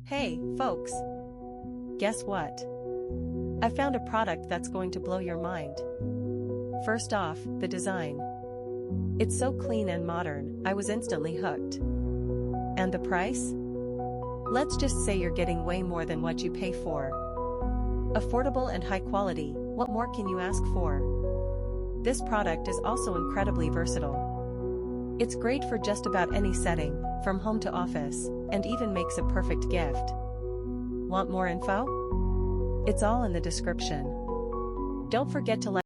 Hey, folks! Guess what? I found a product that's going to blow your mind. First off, the design. It's so clean and modern, I was instantly hooked. And the price? Let's just say you're getting way more than what you pay for. Affordable and high quality, what more can you ask for? This product is also incredibly versatile. It's great for just about any setting, from home to office, and even makes a perfect gift. Want more info? It's all in the description. Don't forget to like